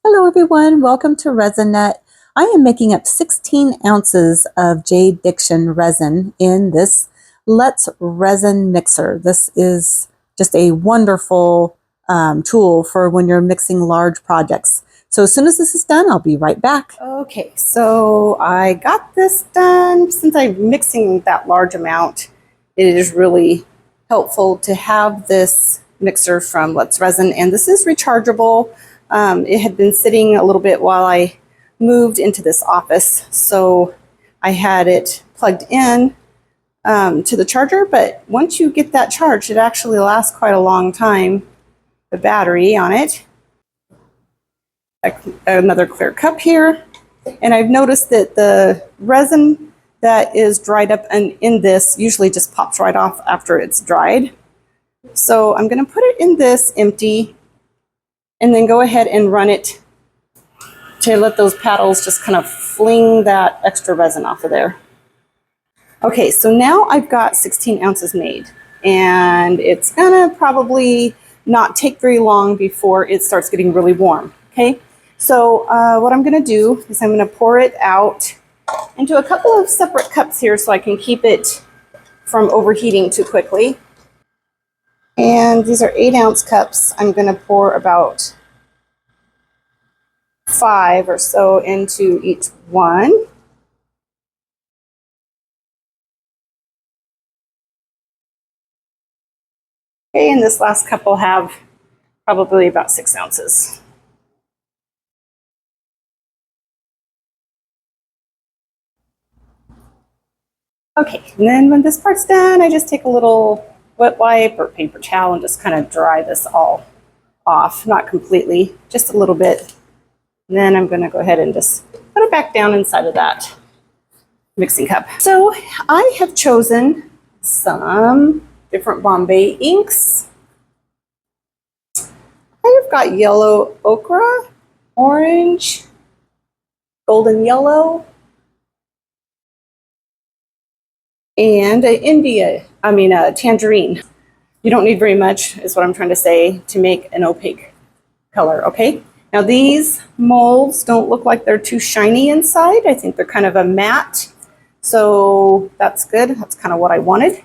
Hello everyone, welcome to ResinNet. I am making up 16 ounces of Jdiction resin in this Let's Resin mixer. This is just a wonderful tool for when you're mixing large projects. So as soon as this is done, I'll be right back. Okay, so I got this done. Since I'm mixing that large amount, it is really helpful to have this mixer from Let's Resin, and this is rechargeable. It had been sitting a little bit while I moved into this office, so I had it plugged in to the charger, but once you get that charged, it actually lasts quite a long time, the battery on it. Another clear cup here, and I've noticed that the resin that is dried up in this usually just pops right off after it's dried. So I'm going to put it in this empty and then go ahead and run it to let those paddles just kind of fling that extra resin off of there. Okay, so now I've got 16 ounces made, and it's gonna probably not take very long before it starts getting really warm, okay? So what I'm gonna do is I'm gonna pour it out into a couple of separate cups here so I can keep it from overheating too quickly. And these are 8-ounce cups. I'm going to pour about 5 or so into each one. Okay, and this last cup will have probably about 6 ounces. Okay, and then when this part's done, I just take a little wet wipe or paper towel and just kind of dry this all off, not completely, just a little bit. And then I'm going to go ahead and just put it back down inside of that mixing cup. So I have chosen some different Bombay inks. I've got yellow ochre, orange, golden yellow, and a tangerine. You don't need very much, is what I'm trying to say, to make an opaque color, okay? Now these molds don't look like they're too shiny inside. I think they're kind of a matte, so that's good. That's kind of what I wanted.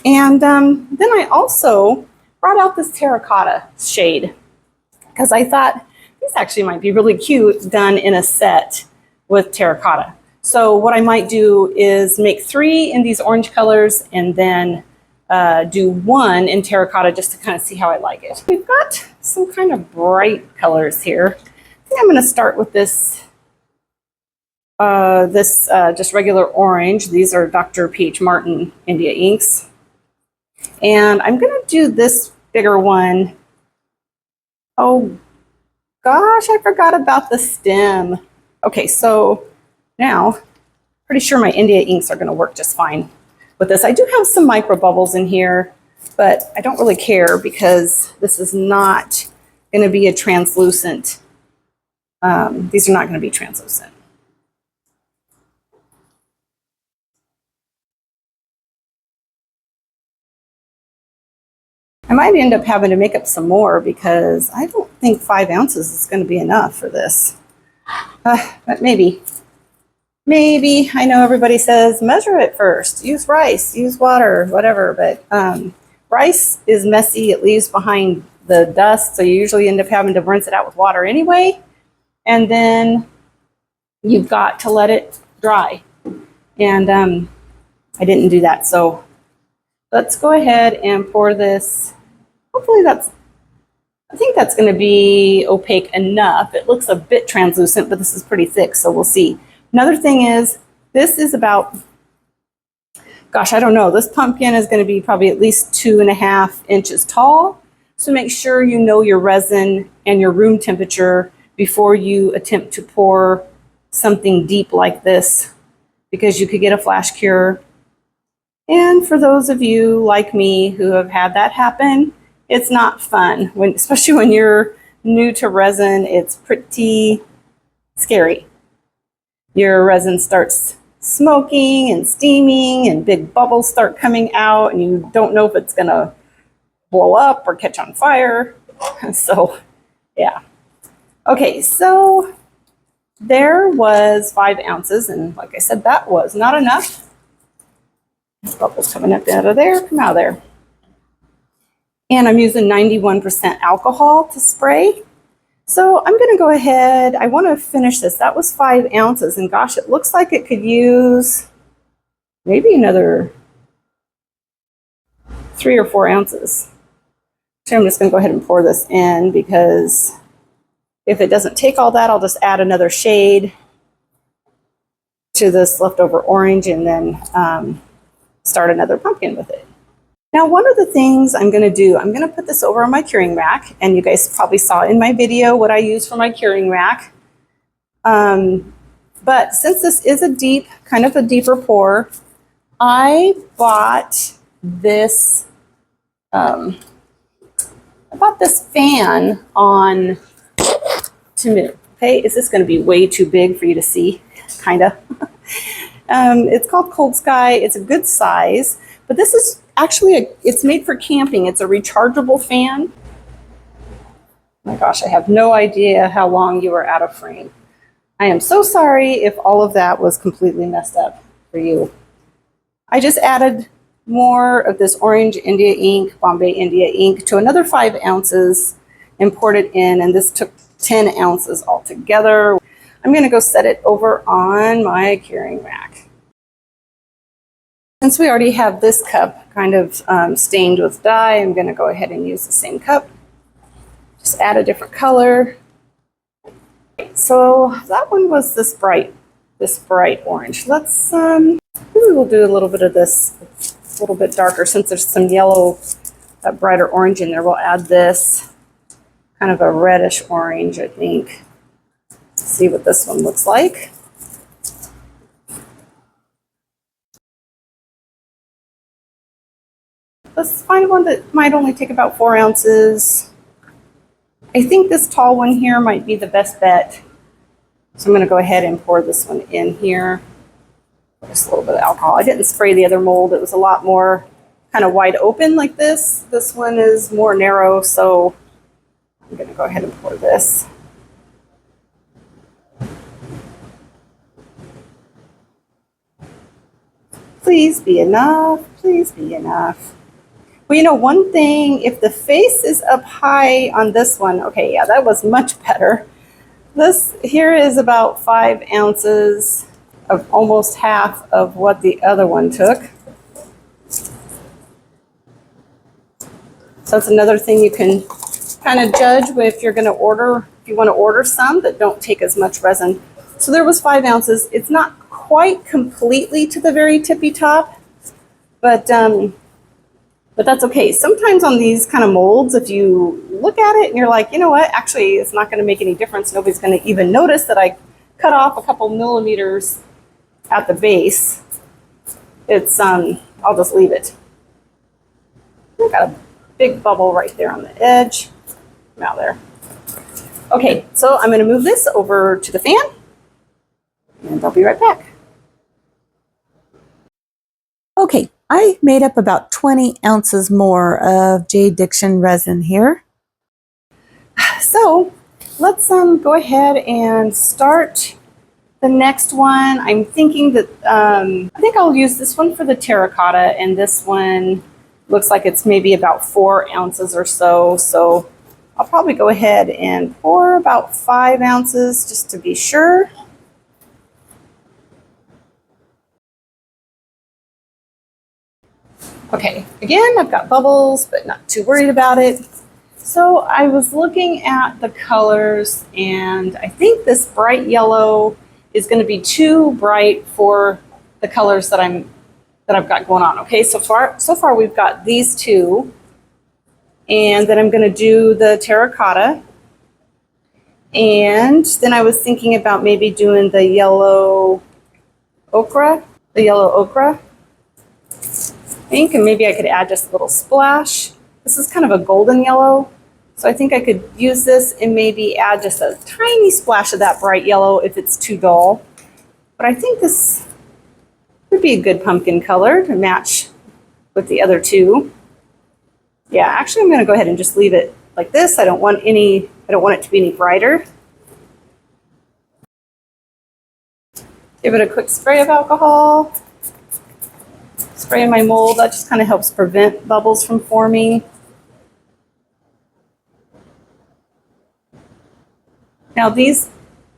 And then I also brought out this terracotta shade because I thought this actually might be really cute done in a set with terracotta. So what I might do is make 3 in these orange colors and then do 1 in terracotta just to kind of see how I like it. We've got some kind of bright colors here. I think I'm going to start with this just regular orange. These are Dr. P.H. Martin India inks. And I'm going to do this bigger one. Oh gosh, I forgot about the stem. Okay, so now pretty sure my India inks are going to work just fine with this. I do have some micro bubbles in here, but I don't really care because this is not going to be a translucent. These are not going to be translucent. I might end up having to make up some more because I don't think 5 ounces is going to be enough for this. But maybe. Maybe. I know everybody says measure it first, use rice, use water, whatever, but rice is messy. It leaves behind the dust, so you usually end up having to rinse it out with water anyway, and then you've got to let it dry. And I didn't do that, so let's go ahead and pour this. Hopefully I think that's going to be opaque enough. It looks a bit translucent, but this is pretty thick, so we'll see. Another thing is, this is about, gosh, I don't know, this pumpkin is going to be probably at least 2.5 inches tall. So make sure you know your resin and your room temperature before you attempt to pour something deep like this, because you could get a flash cure. And for those of you like me who have had that happen, it's not fun, especially when you're new to resin. It's pretty scary. Your resin starts smoking and steaming and big bubbles start coming out and you don't know if it's going to blow up or catch on fire. So yeah. Okay, so there was 5 ounces, and like I said, that was not enough. There's bubbles coming up out of there, come out of there. And I'm using 91% alcohol to spray. So I'm going to go ahead, I want to finish this. That was 5 ounces, and gosh, it looks like it could use maybe another 3 or 4 ounces. So I'm just going to go ahead and pour this in, because if it doesn't take all that, I'll just add another shade to this leftover orange and then start another pumpkin with it. Now, one of the things I'm going to do, I'm going to put this over on my curing rack, and you guys probably saw in my video what I use for my curing rack. But since this is a deep, kind of a deeper pour, I bought this fan on Temu. Okay, is this going to be way too big for you to see? Kind of. It's called Cold Sky. It's a good size, but this is actually it's made for camping. It's a rechargeable fan. Oh my gosh, I have no idea how long you were out of frame. I am so sorry if all of that was completely messed up for you. I just added more of this orange India ink, Bombay India ink, to another 5 ounces and poured it in, and this took 10 ounces altogether. I'm going to go set it over on my curing rack. Since we already have this cup kind of stained with dye, I'm going to go ahead and use the same cup. Just add a different color. So that one was this bright orange. Let's maybe we'll do a little bit of this, a little bit darker, since there's some yellow, that brighter orange in there. We'll add this kind of a reddish orange, I think. Let's see what this one looks like. Let's find one that might only take about 4 ounces. I think this tall one here might be the best bet. So I'm going to go ahead and pour this one in here. Just a little bit of alcohol. I didn't spray the other mold. It was a lot more kind of wide open like this. This one is more narrow, so I'm going to go ahead and pour this. Please be enough. Please be enough. Well, you know, one thing, if the face is up high on this one, okay, yeah, that was much better. This here is about 5 ounces of almost half of what the other one took. So that's another thing you can kind of judge if you're going to order, if you want to order some that don't take as much resin. So there was 5 ounces. It's not quite completely to the very tippy top, but that's okay. Sometimes on these kind of molds, if you look at it and you're like, you know what, actually it's not going to make any difference. Nobody's going to even notice that I cut off a couple millimeters at the base. It's, I'll just leave it. I've got a big bubble right there on the edge. Out there. Okay, so I'm going to move this over to the fan, and I'll be right back. Okay, I made up about 20 ounces more of Jdiction resin here. So let's go ahead and start the next one. I'm thinking that I think I'll use this one for the terracotta, and this one looks like it's maybe about 4 ounces or so. So I'll probably go ahead and pour about 5 ounces just to be sure. Okay, again, I've got bubbles, but not too worried about it. So I was looking at the colors, and I think this bright yellow is going to be too bright for the colors that I've got going on. Okay, so far we've got these two, and then I'm going to do the terracotta, and then I was thinking about maybe doing the yellow ochre, ink, and maybe I could add just a little splash. This is kind of a golden yellow, so I think I could use this and maybe add just a tiny splash of that bright yellow if it's too dull. But I think this would be a good pumpkin color to match with the other two. Yeah, actually I'm going to go ahead and just leave it like this. I don't want it to be any brighter. Give it a quick spray of alcohol. Spray in my mold. That just kind of helps prevent bubbles from forming. Now this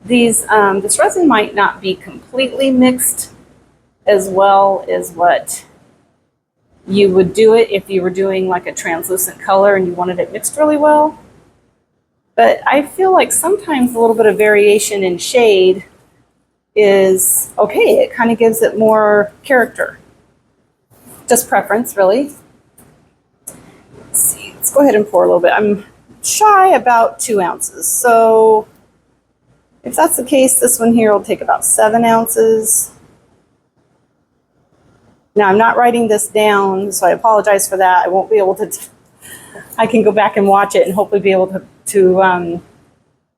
resin might not be completely mixed as well as what you would do it if you were doing like a translucent color and you wanted it mixed really well. But I feel like sometimes a little bit of variation in shade is okay. It kind of gives it more character. Just preference, really. Let's see. Let's go ahead and pour a little bit. I'm shy about 2 ounces. So if that's the case, this one here will take about 7 ounces. Now, I'm not writing this down, so I apologize for that. I won't be able to, I can go back and watch it and hopefully be able to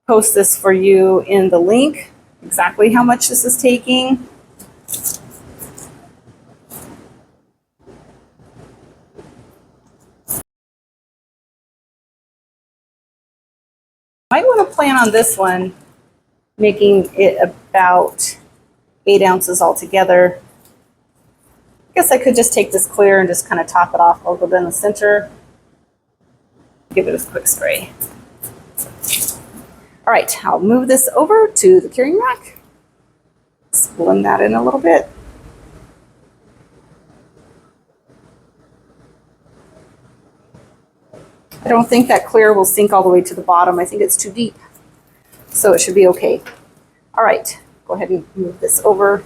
post this for you in the link, exactly how much this is taking. Might want to plan on this one, making it about 8 ounces altogether. I guess I could just take this clear and just kind of top it off a little bit in the center. Give it a quick spray. All right, I'll move this over to the curing rack. Let's blend that in a little bit. I don't think that clear will sink all the way to the bottom. I think it's too deep, so it should be okay. All right, go ahead and move this over.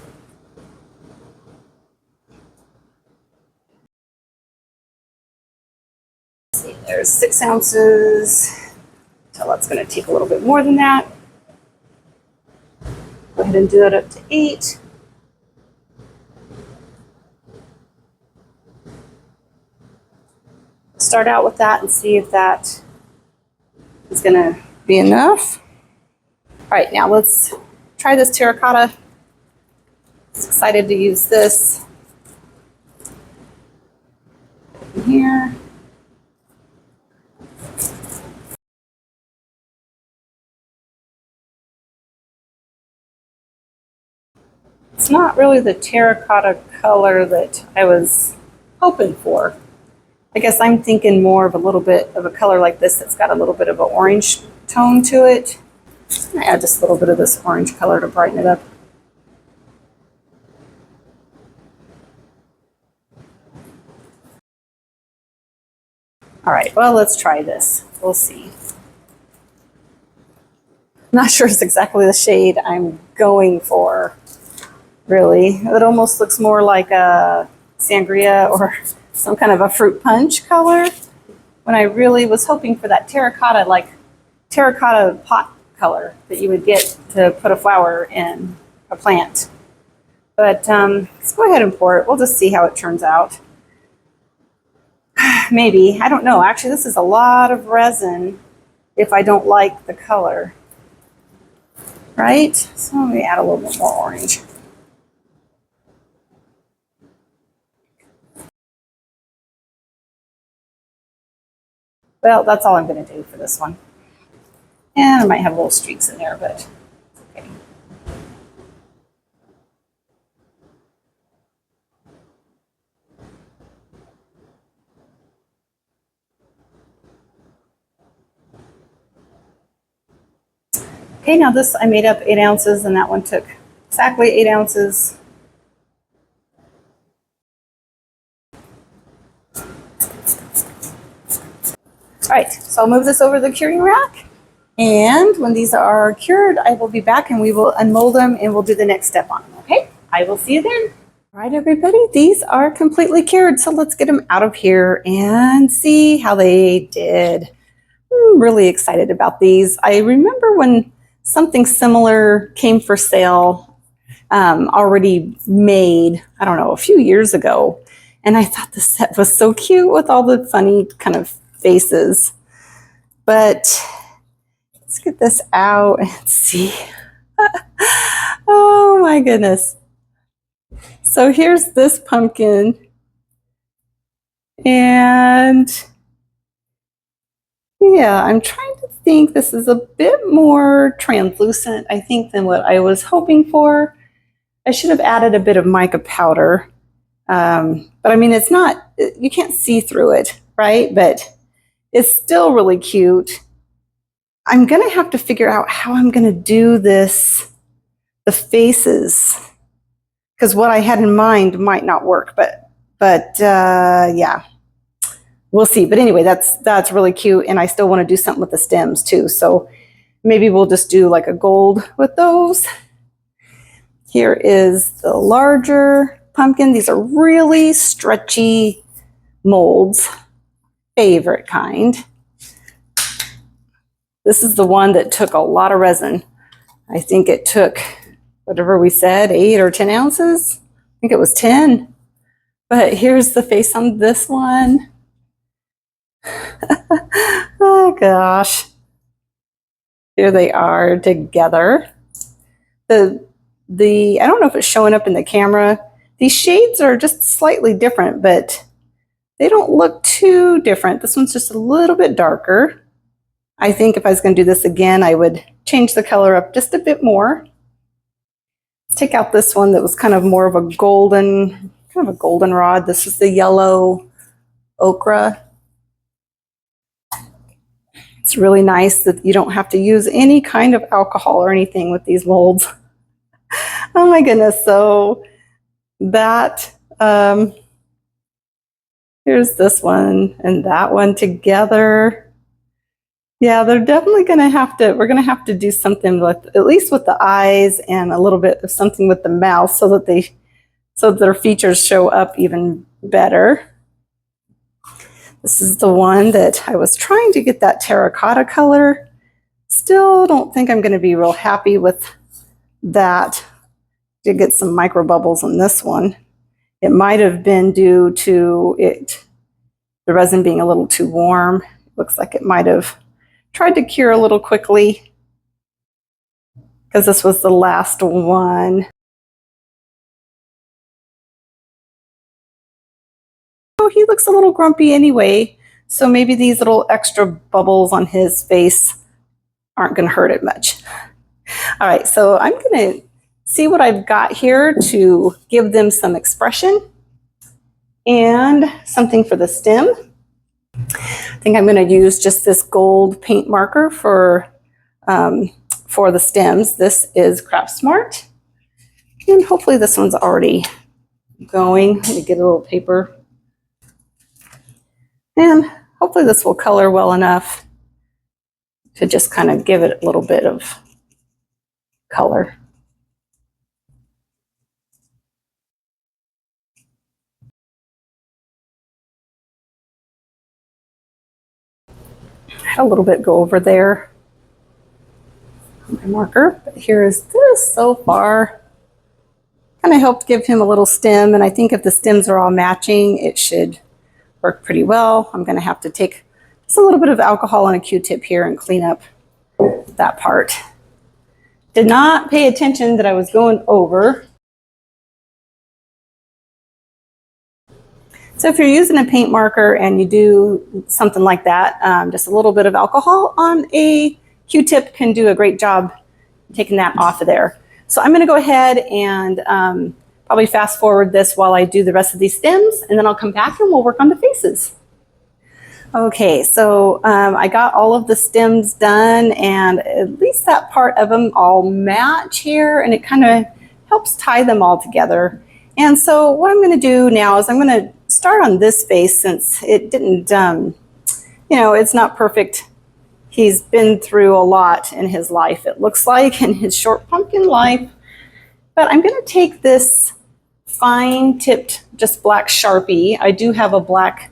Let's see, there's 6 ounces. So that's going to take a little bit more than that. Go ahead and do that up to 8. Start out with that and see if that is going to be enough. All right, now let's try this terracotta. I'm excited to use this in here. It's not really the terracotta color that I was hoping for. I guess I'm thinking more of a little bit of a color like this that's got a little bit of an orange tone to it. I'm going to add just a little bit of this orange color to brighten it up. All right, well, let's try this. We'll see. I'm not sure it's exactly the shade I'm going for, really. It almost looks more like a sangria or some kind of a fruit punch color, when I really was hoping for that terracotta, like terracotta pot color that you would get to put a flower in a plant. But let's go ahead and pour it. We'll just see how it turns out. Maybe, I don't know. Actually, this is a lot of resin if I don't like the color, right? So let me add a little bit more orange. Well, that's all I'm going to do for this one. And I might have little streaks in there, but okay. Okay, now this I made up 8 ounces, and that one took exactly 8 ounces. All right, so I'll move this over to the curing rack. And when these are cured, I will be back and we will unmold them and we'll do the next step on them, okay? I will see you then. All right, everybody, these are completely cured. So let's get them out of here and see how they did. I'm really excited about these. I remember when something similar came for sale, already made, I don't know, a few years ago. And I thought the set was so cute with all the funny kind of faces. But let's get this out and see. Oh my goodness. So here's this pumpkin. And yeah, I'm trying to think. This is a bit more translucent, I think, than what I was hoping for. I should have added a bit of mica powder. But I mean, it's not, you can't see through it, right? But it's still really cute. I'm going to have to figure out how I'm going to do this, the faces, because what I had in mind might not work, but yeah, we'll see. But anyway, that's really cute. And I still want to do something with the stems too. So maybe we'll just do like a gold with those. Here is the larger pumpkin. These are really stretchy molds, favorite kind. This is the one that took a lot of resin. I think it took, whatever we said, 8 or 10 ounces. I think it was 10. But here's the face on this one. Oh gosh. Here they are together. I don't know if it's showing up in the camera. These shades are just slightly different, but they don't look too different. This one's just a little bit darker. I think if I was going to do this again, I would change the color up just a bit more. Let's take out this one that was kind of more of a golden, rod. This is the yellow ochre. It's really nice that you don't have to use any kind of alcohol or anything with these molds. Oh my goodness. So that, here's this one and that one together. Yeah, they're definitely going to have to, we're going to have to do something with, at least with the eyes and a little bit of something with the mouth so that their features show up even better. This is the one that I was trying to get that terracotta color. Still don't think I'm going to be real happy with that. Did get some micro bubbles on this one. It might have been due to the resin being a little too warm. Looks like it might have tried to cure a little quickly because this was the last one. Oh, he looks a little grumpy anyway, so maybe these little extra bubbles on his face aren't going to hurt it much. All right, so I'm going to see what I've got here to give them some expression and something for the stem. I think I'm going to use just this gold paint marker for the stems. This is Craft Smart, and hopefully this one's already going. Let me get a little paper, and hopefully this will color well enough to just kind of give it a little bit of color. I had a little bit go over there on my marker, but here's this so far. Kind of helped give him a little stem, and I think if the stems are all matching, it should work pretty well. I'm going to have to take just a little bit of alcohol on a Q-tip here and clean up that part. Did not pay attention that I was going over. So if you're using a paint marker and you do something like that, just a little bit of alcohol on a Q-tip can do a great job taking that off of there. So I'm going to go ahead and probably fast forward this while I do the rest of these stems, and then I'll come back and we'll work on the faces. Okay, so I got all of the stems done, and at least that part of them all match here, and it kind of helps tie them all together. And so what I'm going to do now is I'm going to start on this face, since it didn't, you know, it's not perfect. He's been through a lot in his life, it looks like, in his short pumpkin life. But I'm going to take this fine tipped, just black Sharpie. I do have a black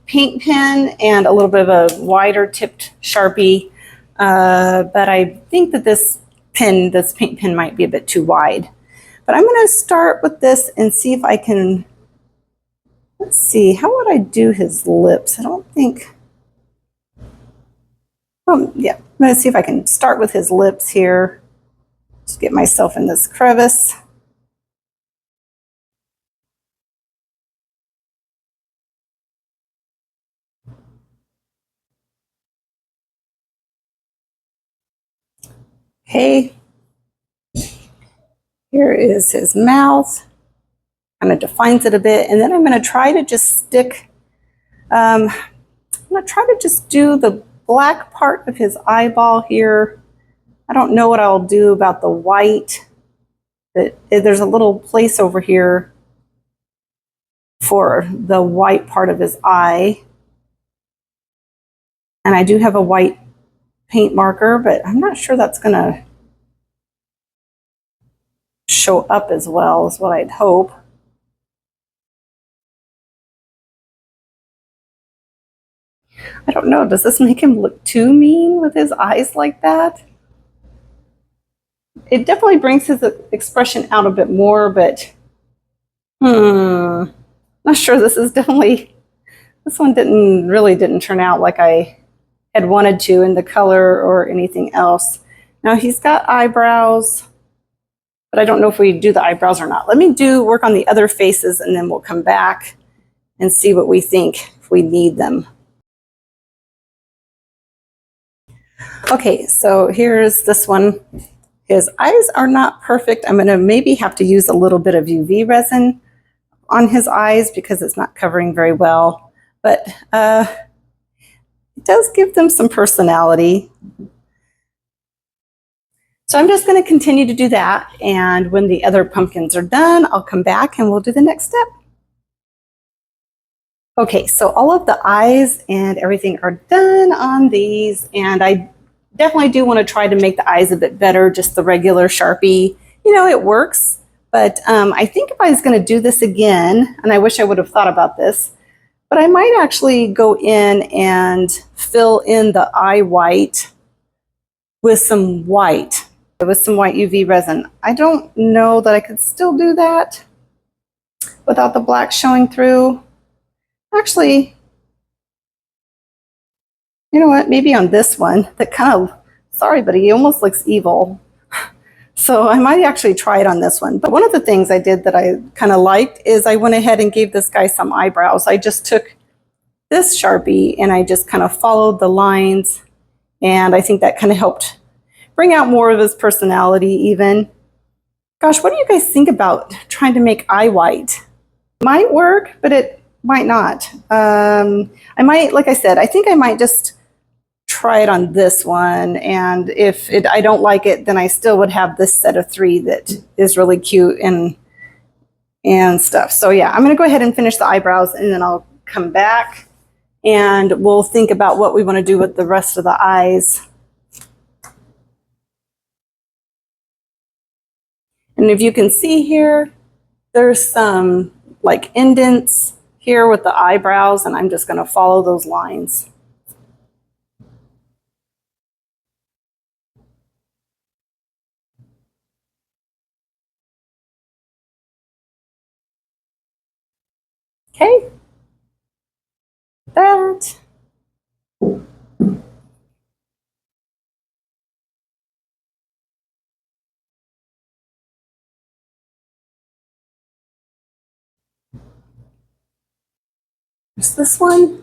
paint pen and a little bit of a wider tipped Sharpie, but I think that this paint pen might be a bit too wide. But I'm going to start with this and see if I can, let's see, how would I do his lips? I don't think, yeah, I'm going to see if I can start with his lips here. Just get myself in this crevice. Okay. Here is his mouth, kind of defines it a bit. And then I'm going to try to just stick, I'm going to try to just do the black part of his eyeball here. I don't know what I'll do about the white, but there's a little place over here for the white part of his eye. And I do have a white paint marker, but I'm not sure that's going to show up as well as what I'd hope. I don't know, does this make him look too mean with his eyes like that? It definitely brings his expression out a bit more, but not sure. This one really didn't turn out like I had wanted to in the color or anything else. Now he's got eyebrows, but I don't know if we do the eyebrows or not. Let me work on the other faces and then we'll come back and see what we think if we need them. Okay, so here's this one. His eyes are not perfect. I'm gonna maybe have to use a little bit of UV resin on his eyes because it's not covering very well, but it does give them some personality. So I'm just going to continue to do that, and when the other pumpkins are done, I'll come back and we'll do the next step. Okay, so all of the eyes and everything are done on these, and I definitely do want to try to make the eyes a bit better, just the regular Sharpie. You know, it works, but I think if I was going to do this again, and I wish I would have thought about this, but I might actually go in and fill in the eye white with some white UV resin. I don't know that I could still do that without the black showing through. Actually, you know what, maybe on this one, that kind of, sorry, but he almost looks evil. So I might actually try it on this one. But one of the things I did that I kind of liked is I went ahead and gave this guy some eyebrows. I just took this Sharpie and I just kind of followed the lines, and I think that kind of helped bring out more of his personality even. Gosh, what do you guys think about trying to make eye white? Might work, but it might not. I might, like I said, I think I might just try it on this one, and if I don't like it, then I still would have this set of 3 that is really cute and stuff. So yeah, I'm gonna go ahead and finish the eyebrows, and then I'll come back and we'll think about what we want to do with the rest of the eyes. And if you can see here, there's some like indents here with the eyebrows, and I'm just going to follow those lines. Okay, that. There's this one.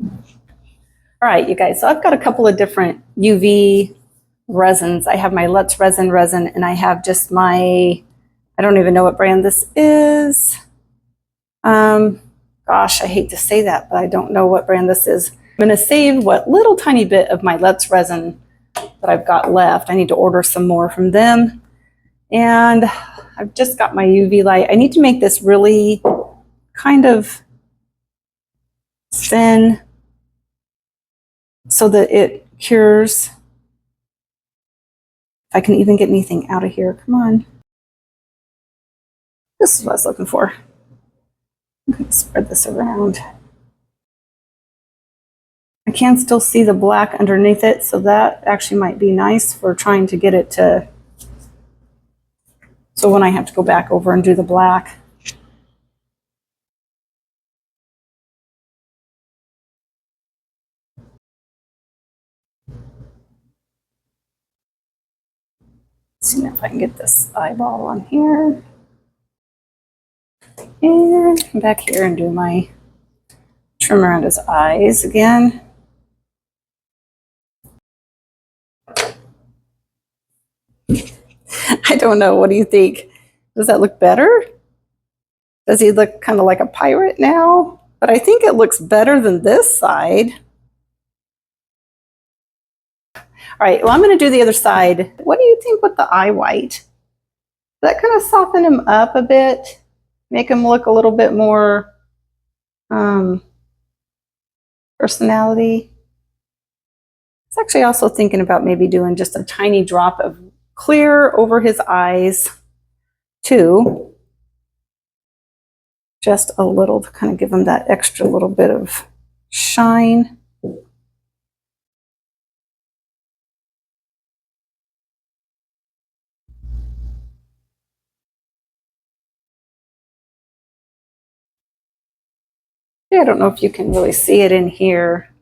All right, you guys, so I've got a couple of different UV resins. I have my Let's Resin resin, and I have just my, I don't even know what brand this is. Gosh, I hate to say that, but I don't know what brand this is. I'm going to save what little tiny bit of my Let's Resin that I've got left. I need to order some more from them. And I've just got my UV light. I need to make this really kind of thin so that it cures. If I can even get anything out of here, come on. This is what I was looking for. I'm going to spread this around. I can still see the black underneath it, so that actually might be nice for trying to get it to, so when I have to go back over and do the black. Let's see if I can get this eyeball on here. And come back here and do my trim around his eyes again. I don't know. What do you think? Does that look better? Does he look kind of like a pirate now? But I think it looks better than this side. All right, well, I'm going to do the other side. What do you think with the eye white? Does that kind of soften him up a bit? Make him look a little bit more personality? I was actually also thinking about maybe doing just a tiny drop of clear over his eyes too. Just a little to kind of give him that extra little bit of shine. I don't know if you can really see it in here,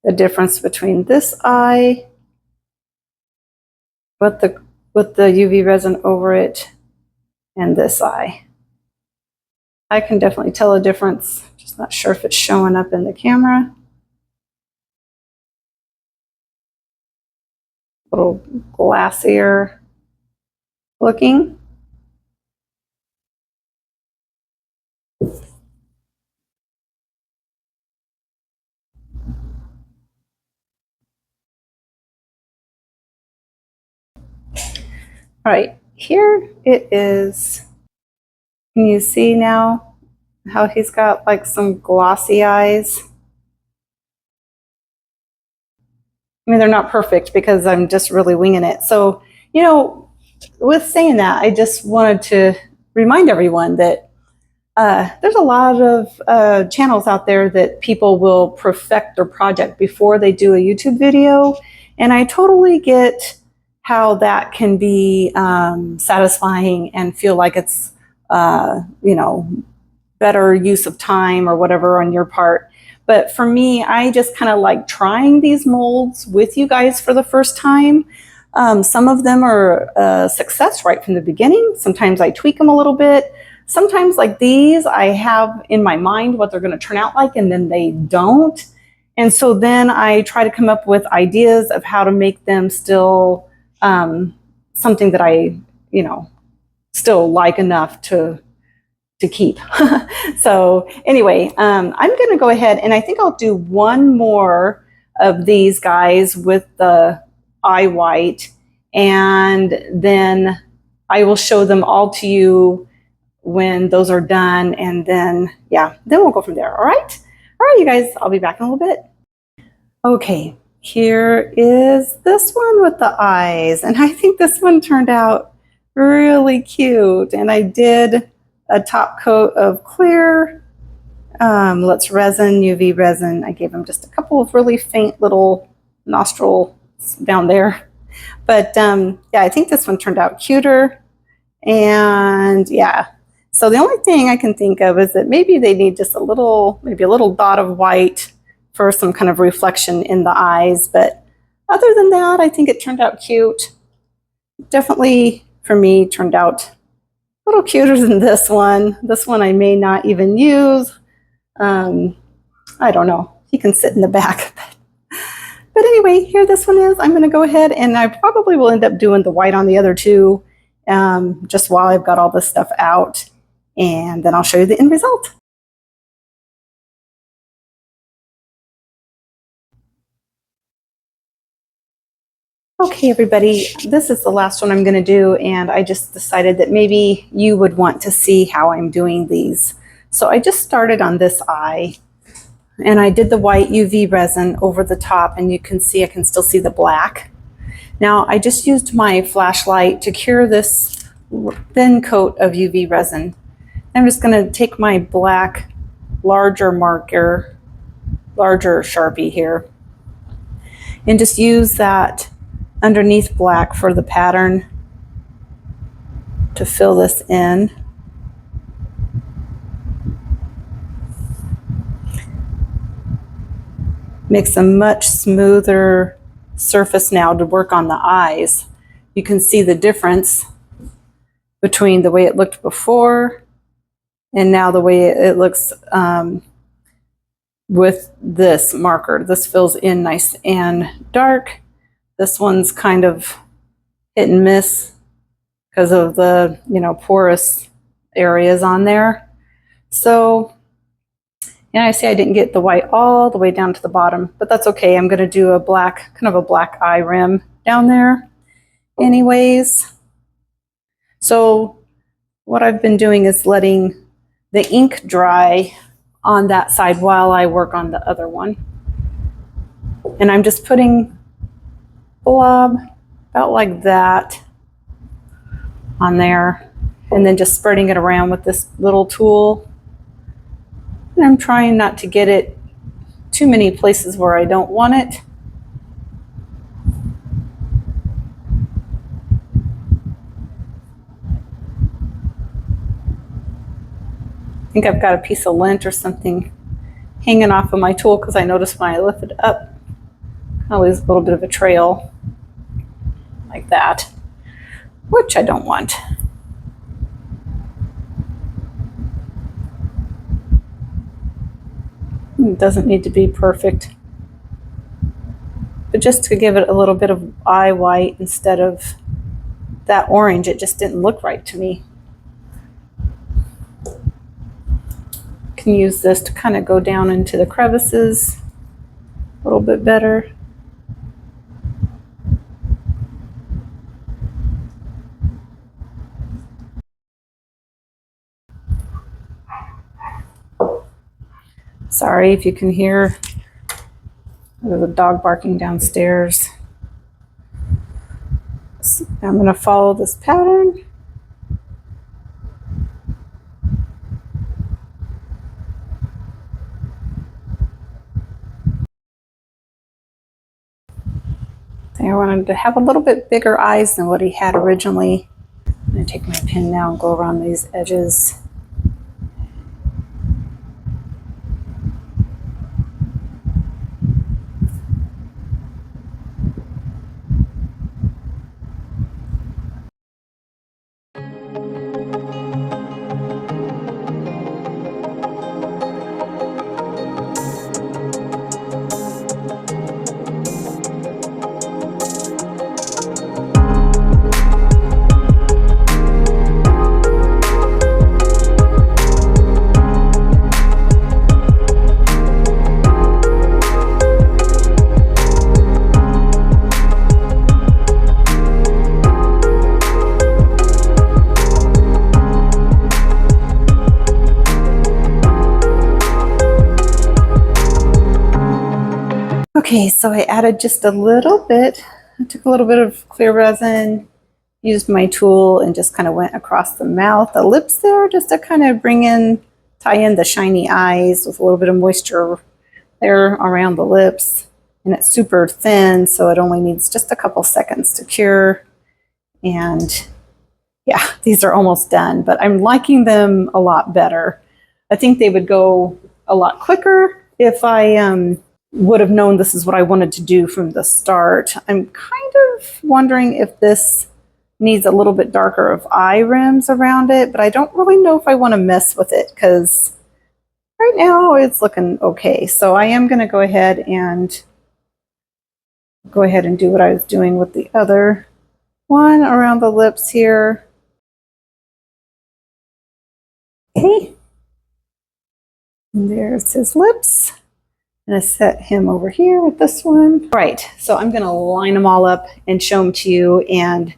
the difference between this eye with the UV resin over it and this eye. I can definitely tell a difference, just not sure if it's showing up in the camera. A little glassier looking. All right, here it is. Can you see now how he's got like some glossy eyes? I mean, they're not perfect because I'm just really winging it. So, you know, with saying that, I just wanted to remind everyone that there's a lot of channels out there that people will perfect their project before they do a YouTube video. And I totally get how that can be satisfying and feel like it's, you know, better use of time or whatever on your part. But for me, I just kind of like trying these molds with you guys for the first time. Some of them are a success right from the beginning. Sometimes I tweak them a little bit. Sometimes like these, I have in my mind what they're going to turn out like, and then they don't. And so then I try to come up with ideas of how to make them still something that I, you know, still like enough to keep. So anyway, I'm going to go ahead and I think I'll do one more of these guys with the eye white, and then I will show them all to you when those are done, and then yeah, then we'll go from there. All right, you guys, I'll be back in a little bit. Okay, here is this one with the eyes, and I think this one turned out really cute, and I did a top coat of clear Let's Resin, UV resin. I gave him just a couple of really faint little nostrils down there. But yeah, I think this one turned out cuter. And yeah, so the only thing I can think of is that maybe they need just a little, maybe a little dot of white for some kind of reflection in the eyes. But other than that, I think it turned out cute. Definitely, for me, turned out a little cuter than this one. This one I may not even use. I don't know. He can sit in the back. But anyway, here this one is. I'm going to go ahead and I probably will end up doing the white on the other two just while I've got all this stuff out. And then I'll show you the end result. Okay, everybody, this is the last one I'm going to do, and I just decided that maybe you would want to see how I'm doing these. So I just started on this eye, and I did the white UV resin over the top, and you can see, I can still see the black. Now, I just used my flashlight to cure this thin coat of UV resin. I'm just going to take my black, larger marker, larger Sharpie here, and just use that underneath black for the pattern to fill this in. Makes a much smoother surface now to work on the eyes. You can see the difference between the way it looked before and now the way it looks with this marker. This fills in nice and dark. This one's kind of hit and miss because of the, porous areas on there. So, and I see I didn't get the white all the way down to the bottom, but that's okay. I'm going to do a black, kind of a black eye rim down there anyways. So what I've been doing is letting the ink dry on that side while I work on the other one. And I'm just putting blob about like that on there, and then just spreading it around with this little tool. And I'm trying not to get it too many places where I don't want it. I think I've got a piece of lint or something hanging off of my tool because I noticed when I lift it up, I leave a little bit of a trail like that, which I don't want. It doesn't need to be perfect, but just to give it a little bit of eye white instead of that orange, it just didn't look right to me. Can use this to kind of go down into the crevices a little bit better. Sorry if you can hear the dog barking downstairs. So I'm going to follow this pattern. I wanted to have a little bit bigger eyes than what he had originally. I'm going to take my pen now and go around these edges. Okay, so I added just a little bit. I took a little bit of clear resin, used my tool, and just kind of went across the mouth, the lips there, just to kind of tie in the shiny eyes with a little bit of moisture there around the lips. And it's super thin, so it only needs just a couple seconds to cure. And yeah, these are almost done, but I'm liking them a lot better. I think they would go a lot quicker if I would have known this is what I wanted to do from the start. I'm kind of wondering if this needs a little bit darker of eye rims around it, but I don't really know if I want to mess with it because right now it's looking okay. So I am going to go ahead and do what I was doing with the other one around the lips here. Okay. And there's his lips. I'm going to set him over here with this one. All right, so I'm going to line them all up and show them to you. And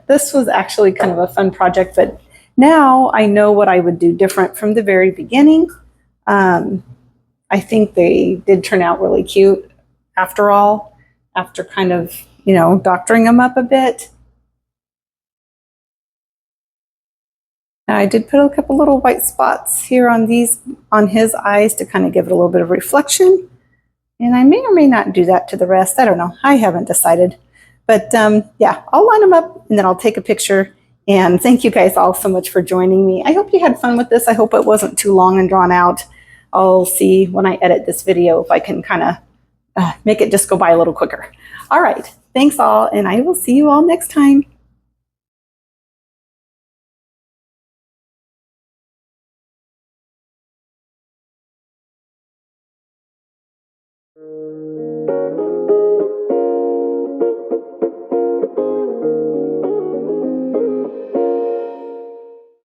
this was actually kind of a fun project, but now I know what I would do different from the very beginning. I think they did turn out really cute after all, after kind of, doctoring them up a bit. I did put a couple little white spots here on his eyes to kind of give it a little bit of reflection. And I may or may not do that to the rest. I don't know. I haven't decided. But yeah, I'll line them up and then I'll take a picture. And thank you guys all so much for joining me. I hope you had fun with this. I hope it wasn't too long and drawn out. I'll see when I edit this video if I can kind of make it just go by a little quicker. All right. Thanks all. And I will see you all next time.